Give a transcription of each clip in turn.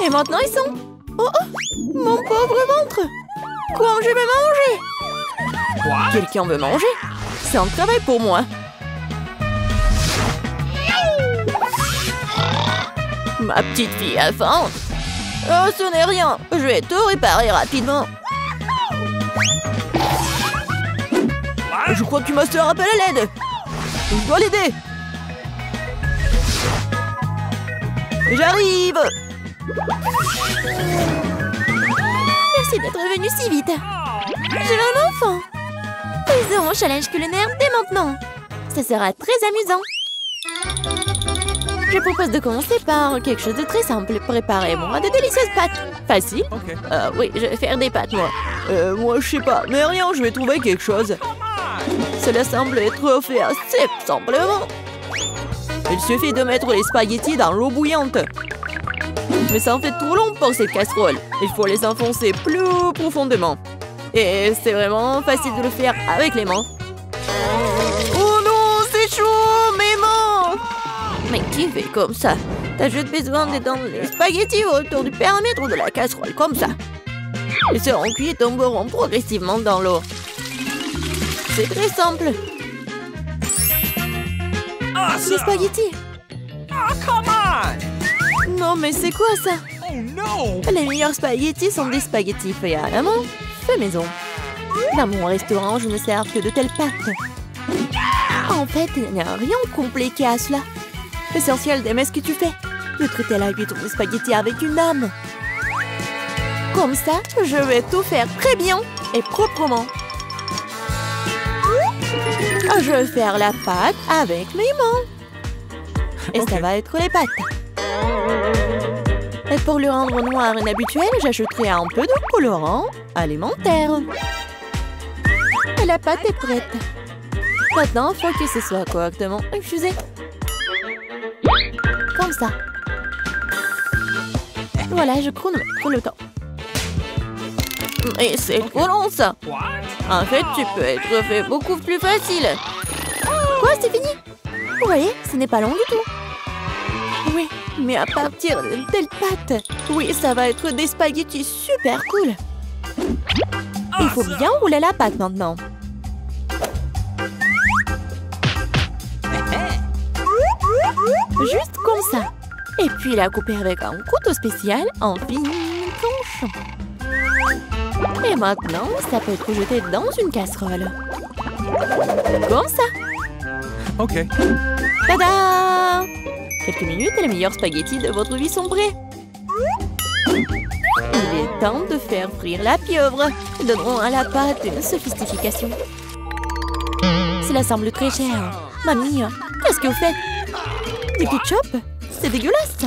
Et maintenant, ils sont... Oh, oh, mon pauvre ventre! Quand je vais manger? Quelqu'un veut manger? C'est un travail pour moi. Ma petite fille a faim. Oh, ce n'est rien. Je vais tout réparer rapidement. Je crois que ma soeur appelle à l'aide. Je dois l'aider. J'arrive. Merci d'être venu si vite. J'ai un enfant. Faisons un challenge culinaire dès maintenant. Ça sera très amusant. Je propose de commencer par quelque chose de très simple. Préparez-moi de délicieuses pâtes. Facile? Oui, je vais faire des pâtes, moi. Moi, je sais pas. Mais rien, je vais trouver quelque chose. Cela semble être fait assez simplement. Il suffit de mettre les spaghettis dans l'eau bouillante. Mais ça en fait trop long pour cette casserole. Il faut les enfoncer plus profondément. Et c'est vraiment facile de le faire avec les mains. Oh non, c'est chaud, mes mains! Mais qui fait comme ça? T'as juste besoin d'étendre les spaghettis autour du périmètre de la casserole, comme ça. Ils seront cuits et tomberont progressivement dans l'eau. C'est très simple. Les spaghettis. Non, mais c'est quoi ça? Les meilleurs spaghettis sont des spaghettis faits à la main, faits maison. Dans mon restaurant, je ne sers que de telles pâtes. En fait, il n'y a rien de compliqué à cela. L'essentiel d'aimer ce que tu fais. De traiter la cuisson des spaghettis avec une âme. Comme ça, je vais tout faire très bien et proprement. Je vais faire la pâte avec mes mains. Et ça va être les pâtes. Et pour le rendre noir et inhabituel, j'ajouterai un peu de colorant alimentaire. Et la pâte est prête. Maintenant, il faut que ce soit correctement infusé. Comme ça. Voilà, je chronomètre le temps. Mais c'est trop long, ça. En fait, tu peux être fait beaucoup plus facile. Quoi, c'est fini? Vous voyez, ce n'est pas long du tout. Oui, mais à partir de telle pâte, oui, ça va être des spaghettis super cool. Il faut bien rouler la pâte maintenant. Juste comme ça. Et puis la couper avec un couteau spécial en fines tranches. Et maintenant, ça peut être jeté dans une casserole. Comme ça. Ok. Tada! Quelques minutes et les meilleurs spaghettis de votre vie sont prêts. Il est temps de faire frire la pieuvre. Donnerons à la pâte une sophistication. Cela semble très cher. Mamie, qu'est-ce que vous faites? Du ketchup? C'est dégueulasse.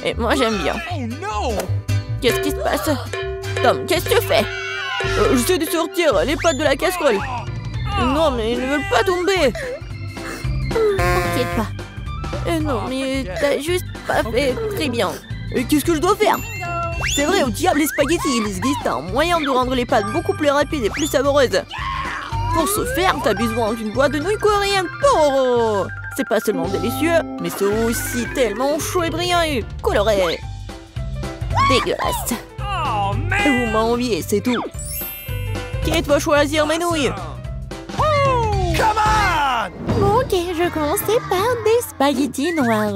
Et moi, j'aime bien. Qu'est-ce qui se passe? Tom, qu'est-ce que tu fais? J'essaie de sortir les pâtes de la casserole. Non, mais ils ne veulent pas tomber. T'inquiète pas. Non, mais t'as juste pas fait très bien. Qu'est-ce que je dois faire? C'est vrai, au diable les spaghettis, il existe un moyen de rendre les pâtes beaucoup plus rapides et plus savoureuses. Pour ce faire, t'as besoin d'une boîte de nouilles coréennes Toro. C'est pas seulement délicieux, mais c'est aussi tellement chaud et brillant et coloré. Dégueulasse. Vous m'enviez, c'est tout. Qui va choisir mes nouilles? Bon, ok, je commençais par des spaghettis noirs.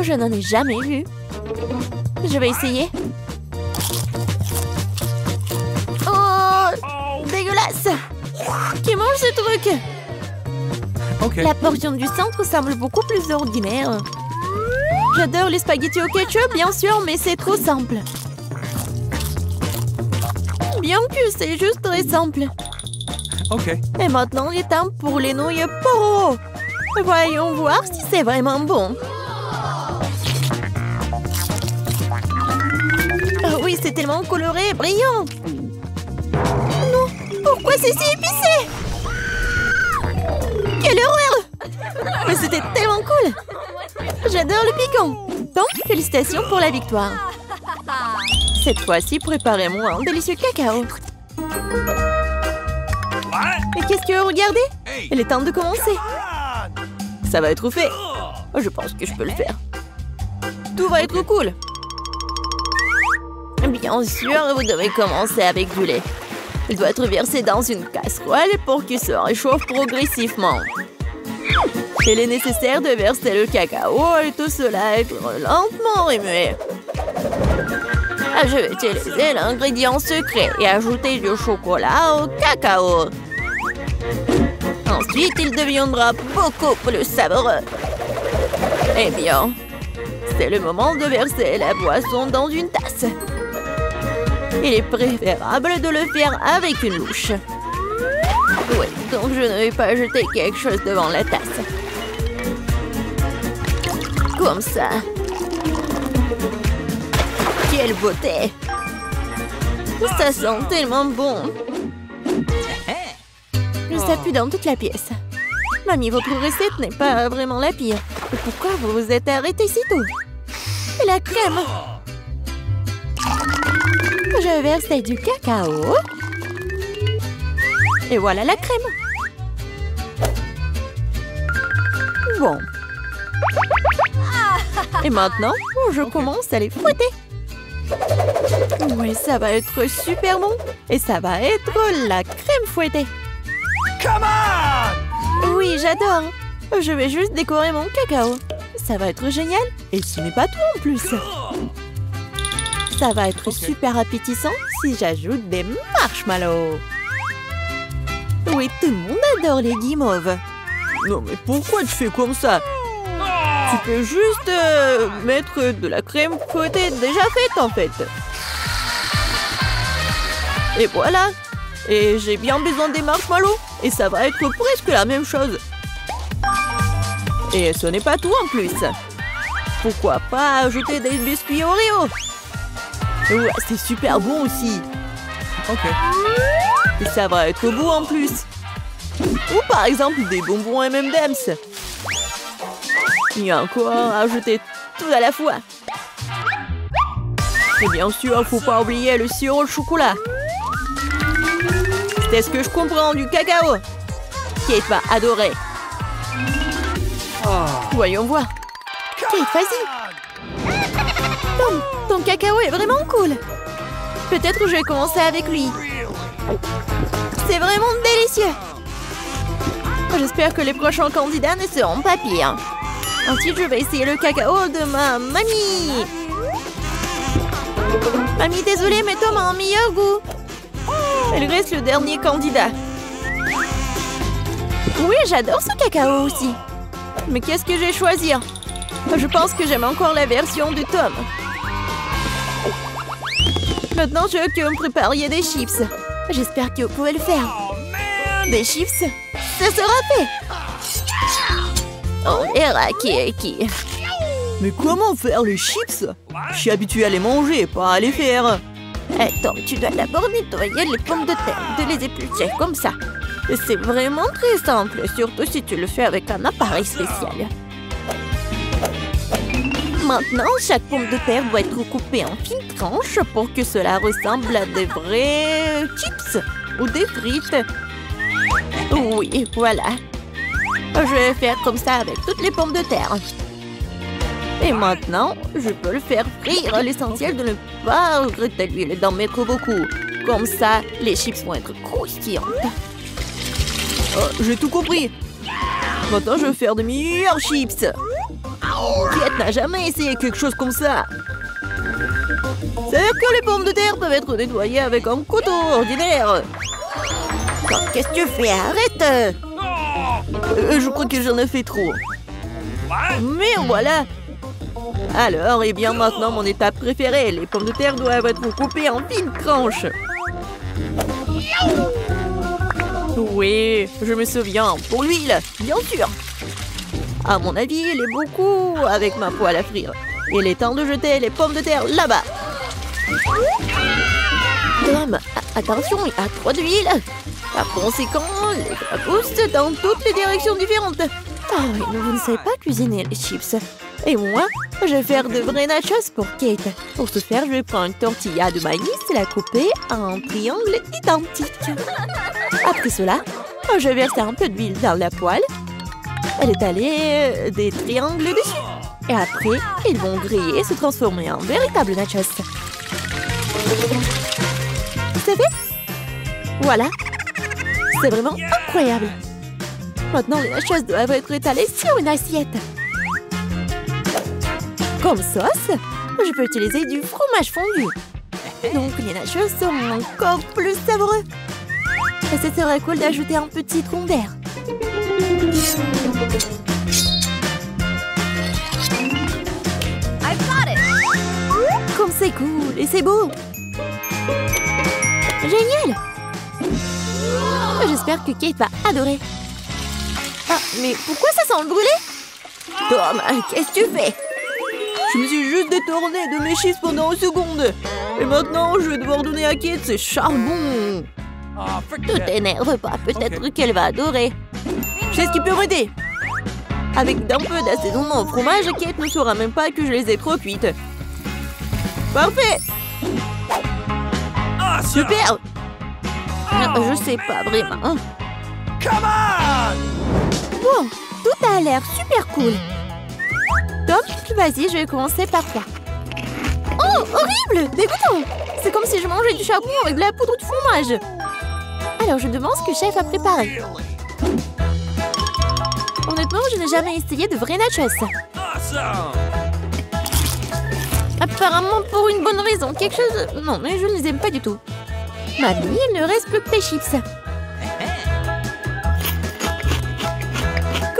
Je n'en ai jamais vu. Je vais essayer. Oh, dégueulasse. Qui mange ce truc? Okay. La portion du centre semble beaucoup plus ordinaire. J'adore les spaghettis au ketchup, bien sûr, mais c'est trop simple. Bien que c'est juste très simple. Ok. Et maintenant, il est temps pour les nouilles Poro. Voyons voir si c'est vraiment bon. Oh oui, c'est tellement coloré et brillant. Non, pourquoi c'est si épicé? Quelle horreur! Mais c'était tellement cool. J'adore le piquant. Donc, félicitations pour la victoire. Cette fois-ci, préparez-moi un délicieux cacao. Et qu'est-ce que vous regardez? Il est temps de commencer. Ça va être fait. Je pense que je peux le faire. Tout va être cool. Bien sûr, vous devez commencer avec du lait. Il doit être versé dans une casserole pour qu'il se réchauffe progressivement. Il est nécessaire de verser le cacao et tout cela être lentement remué. Je vais utiliser l'ingrédient secret et ajouter du chocolat au cacao. Ensuite, il deviendra beaucoup plus savoureux. Eh bien, c'est le moment de verser la boisson dans une tasse. Il est préférable de le faire avec une louche. Oui, donc je ne vais pas jeter quelque chose devant la tasse. Comme ça. Quelle beauté! Ça sent tellement bon. Ça pue dans toute la pièce. Mamie, votre recette n'est pas vraiment la pire. Pourquoi vous vous êtes arrêtée si tôt? Et la crème? Je verse du cacao. Et voilà la crème. Bon. Et maintenant, je commence à les fouetter. Oui, ça va être super bon. Et ça va être la crème fouettée. Come on! Oui, j'adore. Je vais juste décorer mon cacao. Ça va être génial. Et ce n'est pas tout en plus. Ça va être super appétissant si j'ajoute des marshmallows. Oui, tout le monde adore les guimauves. Non, mais pourquoi tu fais comme ça? Tu peux juste mettre de la crème fouettée déjà faite en fait. Et voilà. Et j'ai bien besoin des marshmallows. Et ça va être presque la même chose. Et ce n'est pas tout en plus. Pourquoi pas ajouter des biscuits Oreo? Ouais, c'est super bon aussi. Ok. Et ça va être beau en plus. Ou par exemple des bonbons M&M's. Il y a encore ajouter tout à la fois. Et bien sûr, il ne faut pas oublier le sirop au chocolat. C'est ce que je comprends du cacao. Kate va adorer. Voyons voir. Kate, vas-y. Ton cacao est vraiment cool. Peut-être que je vais commencer avec lui. C'est vraiment délicieux. J'espère que les prochains candidats ne seront pas pires. Ensuite, je vais essayer le cacao de ma mamie. Mamie, désolée, mais Tom a un meilleur goût. Elle reste le dernier candidat. Oui, j'adore ce cacao aussi. Mais qu'est-ce que je vais choisir? Je pense que j'aime encore la version de Tom. Maintenant, je veux que vous me prépariez des chips. J'espère que vous pouvez le faire. Des chips? Ça sera fait. On verra qui est qui. Mais comment faire les chips? Je suis habituée à les manger, pas à les faire. Attends, tu dois d'abord nettoyer les pommes de terre, de les éplucher comme ça. C'est vraiment très simple, surtout si tu le fais avec un appareil spécial. Maintenant, chaque pomme de terre doit être coupée en fines tranches pour que cela ressemble à des vrais chips ou des frites. Oui, voilà. Je vais faire comme ça avec toutes les pommes de terre. Et maintenant, je peux le faire frire. L'essentiel de ne pas regretter l'huile et d'en mettre beaucoup. Comme ça, les chips vont être croustillantes. J'ai tout compris. Maintenant, je vais faire de meilleurs chips. Kate n'a jamais essayé quelque chose comme ça. C'est-à-dire que les pommes de terre peuvent être nettoyées avec un couteau ordinaire. Qu'est-ce que tu fais? Arrête! Je crois que j'en ai fait trop. Mais voilà. Alors, et bien maintenant, mon étape préférée. Les pommes de terre doivent être coupées en fines tranches. Oui, je me souviens. Pour l'huile, bien sûr. À mon avis, il est beaucoup avec ma poêle à frire. Il est temps de jeter les pommes de terre là-bas. Tom, attention, il y a trop d'huile. Par conséquent, les gras poussent dans toutes les directions différentes. Ah oui, mais vous ne savez pas cuisiner les chips. Et moi, je vais faire de vrais nachos pour Kate. Pour ce faire, je vais prendre une tortilla de maïs et la couper en triangles identiques. Après cela, je vais verser un peu d'huile dans la poêle. Elle étaler des triangles dessus. Et après, ils vont griller et se transformer en véritables nachos. Voilà. C'est vraiment incroyable. Maintenant, les nachos doivent être étalées sur une assiette. Comme sauce, je peux utiliser du fromage fondu. Donc, les nachos seront encore plus savoureux. Et ce serait cool d'ajouter un petit citron vert. Comme c'est cool et c'est beau. Génial. J'espère que Kate va adorer. Ah, mais pourquoi ça sent le brûlé? Tom, qu'est-ce que tu fais? Je me suis juste détourné de mes chips pendant une seconde. Et maintenant, je vais devoir donner à Kate ses charbons. Tout t'énerve pas, peut-être qu'elle va adorer. Je sais ce qui peut m'aider. Avec d'un peu d'assaisonnement au fromage, Kate ne saura même pas que je les ai trop cuites. Parfait. Super. Je sais pas vraiment. Bon, tout a l'air super cool. Tom, vas-y, je vais commencer par toi. Oh, horrible, dégoûtant. C'est comme si je mangeais du charbon avec de la poudre de fromage. Alors, je demande ce que chef a préparé. Honnêtement, je n'ai jamais essayé de vrais nachos. Apparemment pour une bonne raison. Quelque chose... Non, mais je ne les aime pas du tout. Mamie, il ne reste plus que tes chips.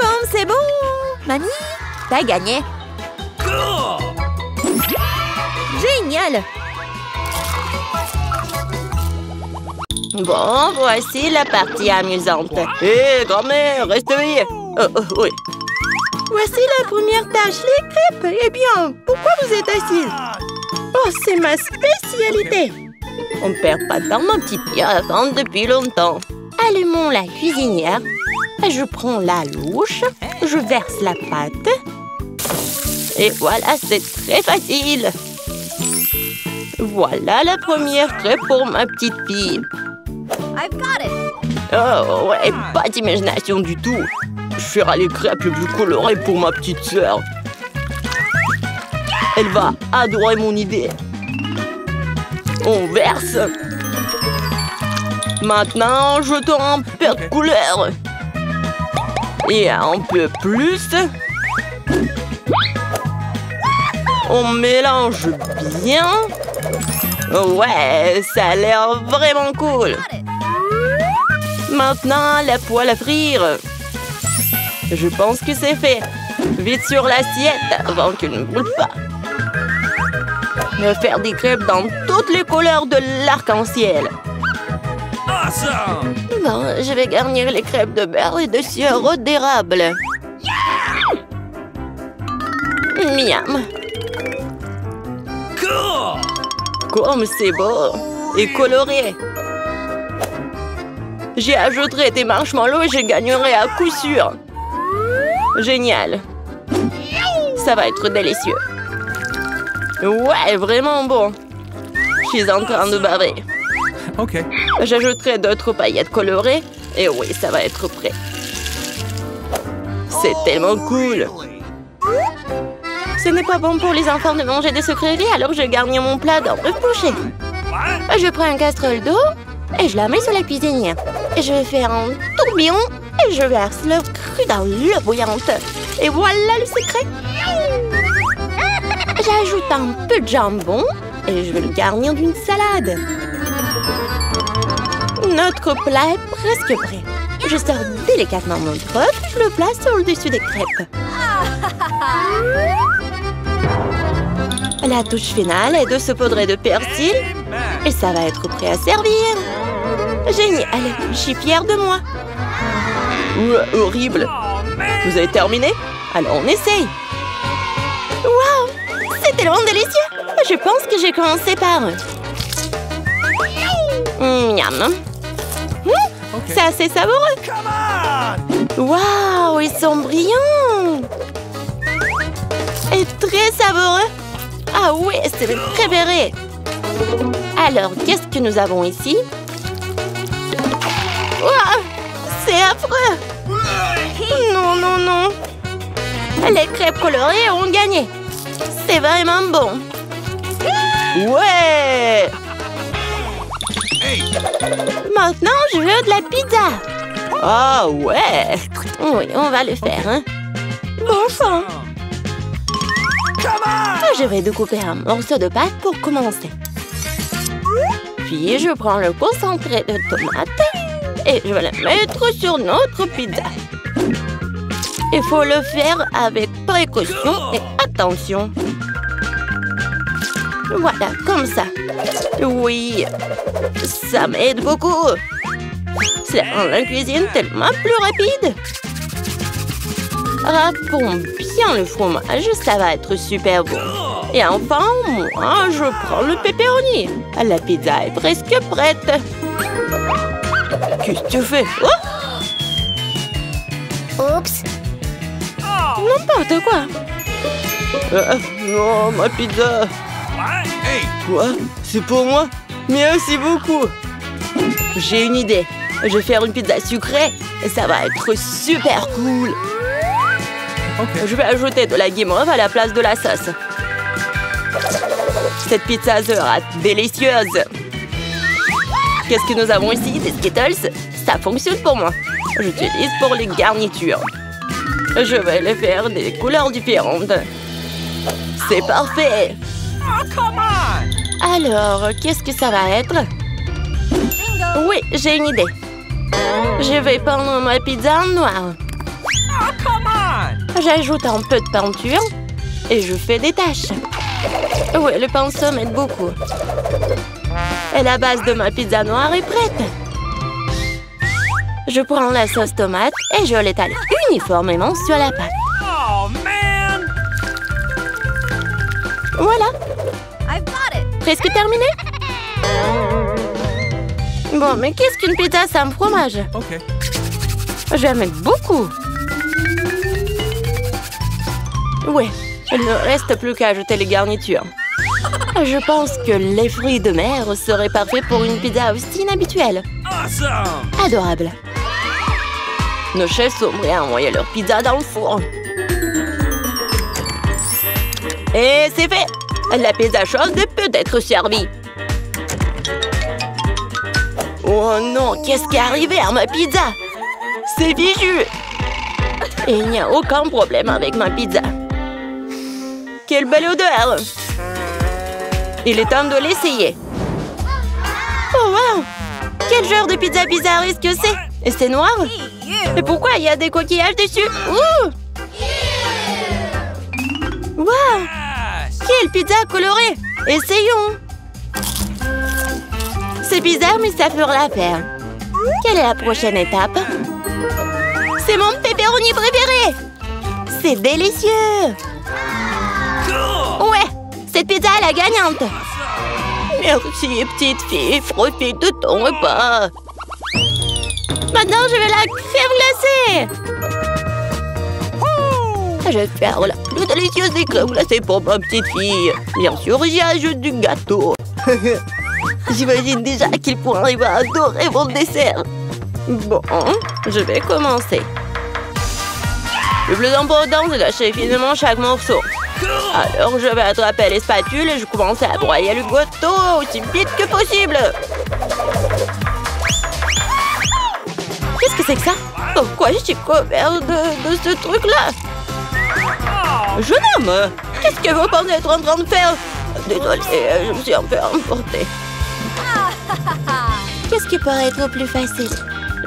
Comme c'est bon. Mamie, t'as gagné. Génial. Bon, voici la partie amusante. Hé, grand-mère, reste éveillée. Oui. Voici la première tâche, les crêpes. Eh bien, pourquoi vous êtes assise? Oh, c'est ma spécialité. On ne perd pas de temps, ma petite fille, à attendre depuis longtemps. Allumons la cuisinière. Je prends la louche. Je verse la pâte. Et voilà, c'est très facile. Voilà la première crêpe pour ma petite fille. Oh, ouais, pas d'imagination du tout. Je ferai les crêpes les plus colorées pour ma petite sœur. Elle va adorer mon idée. On verse. Maintenant, jetons un peu de couleur. Et un peu plus. On mélange bien. Ouais, ça a l'air vraiment cool. Maintenant, la poêle à frire. Je pense que c'est fait. Vite sur l'assiette avant qu'elle ne brûle pas. Je vais faire des crêpes dans toutes les couleurs de l'arc-en-ciel. Bon, je vais garnir les crêpes de beurre et de sirop d'érable. Miam. Comme c'est beau et coloré. J'y ajouterai des marshmallows et je gagnerai à coup sûr. Génial. Ça va être délicieux. Ouais, vraiment bon. Je suis en train de baver. Ok. J'ajouterai d'autres paillettes colorées. Et oui, ça va être prêt. C'est tellement cool. Ce n'est pas bon pour les enfants de manger des sucreries, alors je garnis mon plat d'un œuf poché. Je prends une casserole d'eau et je la mets sur la cuisinière. Et je vais faire un tourbillon et je verse l'œuf cru dans l'eau bouillante. Et voilà le secret. J'ajoute un peu de jambon et je vais le garnir d'une salade. Notre plat est presque prêt. Je sors délicatement mon œuf et je le place sur le dessus des crêpes. La touche finale est de saupoudrer de persil et ça va être prêt à servir. Génial, je suis fière de moi. Horrible. Vous avez terminé? Alors on essaye. Waouh, c'est tellement délicieux. Je pense que j'ai commencé par... Miam. C'est assez savoureux. Waouh, ils sont brillants. Et très savoureux. Ah oui, c'est mes préférés. Alors, qu'est-ce que nous avons ici? Waouh, c'est affreux. Non, non, non. Les crêpes colorées ont gagné. C'est vraiment bon. Ouais. Maintenant, je veux de la pizza. Ah ouais. Oui, on va le faire, hein. Bon sang. Je vais découper un morceau de pâte pour commencer. Puis, je prends le concentré de tomate et je vais le mettre sur notre pizza. Il faut le faire avec précaution et attention. Voilà, comme ça. Oui, ça m'aide beaucoup. Ça rend la cuisine tellement plus rapide. Râpons bien le fromage, ça va être super bon. Et enfin, moi, je prends le pepperoni. La pizza est presque prête. Qu'est-ce que tu fais? Oh! Oups. N'importe quoi. Non, ma pizza. Quoi? C'est pour moi? Merci beaucoup. J'ai une idée. Je vais faire une pizza sucrée et ça va être super cool. Je vais ajouter de la guimauve à la place de la sauce. Cette pizza sera délicieuse. Qu'est-ce que nous avons ici? Des Skittles? Ça fonctionne pour moi. J'utilise pour les garnitures. Je vais les faire des couleurs différentes. C'est parfait. Alors, qu'est-ce que ça va être? Oui, j'ai une idée. Je vais peindre ma pizza en noir. J'ajoute un peu de peinture et je fais des taches. Oui, le pinceau m'aide beaucoup. Et la base de ma pizza noire est prête. Je prends la sauce tomate et je l'étale uniformément sur la pâte. Voilà. Presque terminé. Bon, mais qu'est-ce qu'une pizza sans fromage? Je vais en mettre beaucoup. Ouais, il ne reste plus qu'à ajouter les garnitures. Je pense que les fruits de mer seraient parfaits pour une pizza aussi inhabituelle. Adorable. Nos chefs sont prêts à envoyer leur pizza dans le four. Et c'est fait. La pizza chaude peut être servie. Oh non, qu'est-ce qui est arrivé à ma pizza? C'est fichu. Et il n'y a aucun problème avec ma pizza. Quelle belle odeur! Il est temps de l'essayer. Oh wow! Quel genre de pizza bizarre est-ce que c'est? Et c'est noir? Et pourquoi il y a des coquillages dessus? Ouh! Wow! Quelle pizza colorée! Essayons! C'est bizarre, mais ça fera l'affaire. Quelle est la prochaine étape? C'est mon pepperoni préféré! C'est délicieux! Ouais! Cette pizza est la gagnante! Merci, petite fille. Profite de ton repas. Maintenant, je vais la crème glacée! Je vais faire la plus délicieuse des crèmes glacées pour ma petite fille. Bien sûr, j'y ajoute du gâteau. J'imagine déjà qu'il pourrait adorer mon dessert. Bon, je vais commencer. Le plus important, c'est d'acheter finement chaque morceau. Alors, je vais attraper les spatules et je commence à broyer le gâteau aussi vite que possible. Qu'est-ce que c'est que ça? Pourquoi je suis couvert de ce truc-là? Jeune homme, qu'est-ce que vous pensez être en train de faire? Désolée, je me suis un peu emportée. Qu'est-ce qui pourrait être plus facile?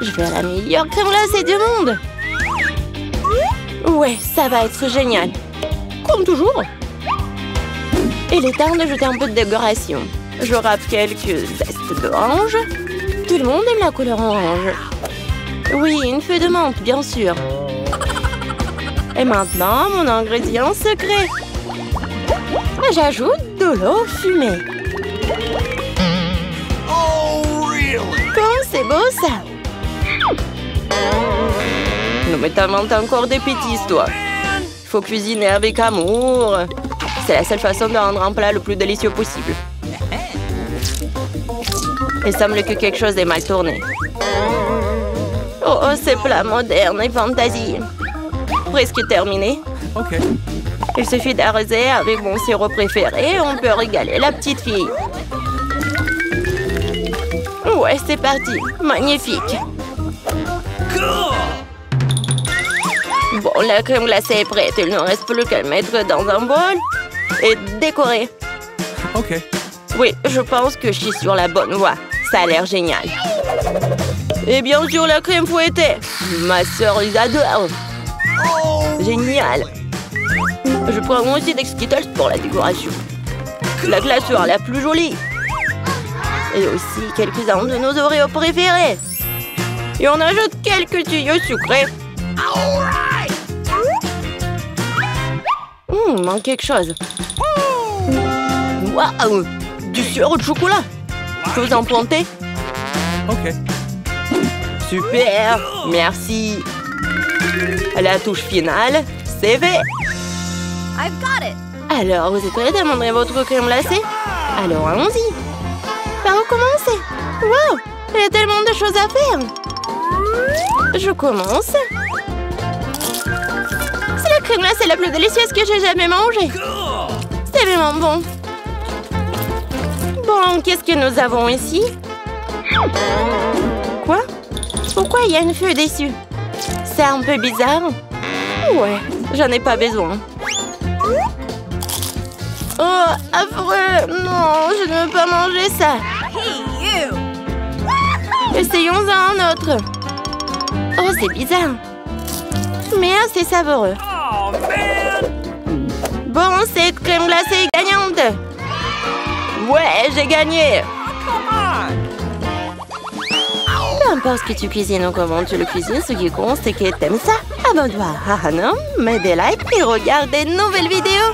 Je vais la meilleure crème glacée du monde. Ouais, ça va être génial. Comme toujours. Il est temps d'ajouter un peu de décoration. Je râpe quelques zestes d'orange. Tout le monde aime la couleur orange. Oui, une feuille de menthe, bien sûr. Et maintenant, mon ingrédient secret. J'ajoute de l'eau fumée. Comme c'est beau, ça. Non, mais t'inventes encore des bêtises, toi. Il faut cuisiner avec amour. C'est la seule façon de rendre un plat le plus délicieux possible. Il semble que quelque chose est mal tourné. Oh, c'est plat moderne et fantaisie. Presque terminé. Il suffit d'arroser avec mon sirop préféré et on peut régaler la petite fille. Ouais, c'est parti. Magnifique. Bon, la crème glacée est prête. Il ne reste plus qu'à le mettre dans un bol et décorer. Ok. Oui, je pense que je suis sur la bonne voie. Ça a l'air génial. Et bien sûr, la crème fouettée. Ma sœur les adore. Génial. Je prends aussi des Skittles pour la décoration. La glaceur la plus jolie. Et aussi quelques-uns de nos Oreos préférés. Et on ajoute quelques tuyaux sucrés. Manque quelque chose. Waouh! Du sirop de chocolat. Je peux vous en planter? Ok. Super! Merci. La touche finale, c'est fait. I've got it. Alors, vous êtes prêts à demander votre crème glacée? Alors, allons-y. Par où commencer? Wow! Il y a tellement de choses à faire. Je commence. C'est la crème glacée la plus délicieuse que j'ai jamais mangée. C'est vraiment bon. Bon, qu'est-ce que nous avons ici? Quoi? Pourquoi il y a une feuille dessus? C'est un peu bizarre. Ouais, j'en ai pas besoin. Oh, affreux! Non, je ne veux pas manger ça. Hey, you. Essayons un autre. Oh, c'est bizarre. Mais assez savoureux. Oh, man! Bon, cette crème glacée est gagnante. Ouais, j'ai gagné. Peu importe ce que tu cuisines ou comment tu le cuisines, ce qui compte, c'est que t'aimes ça. Abonne-toi à Hanum, mets des likes et regarde des nouvelles vidéos.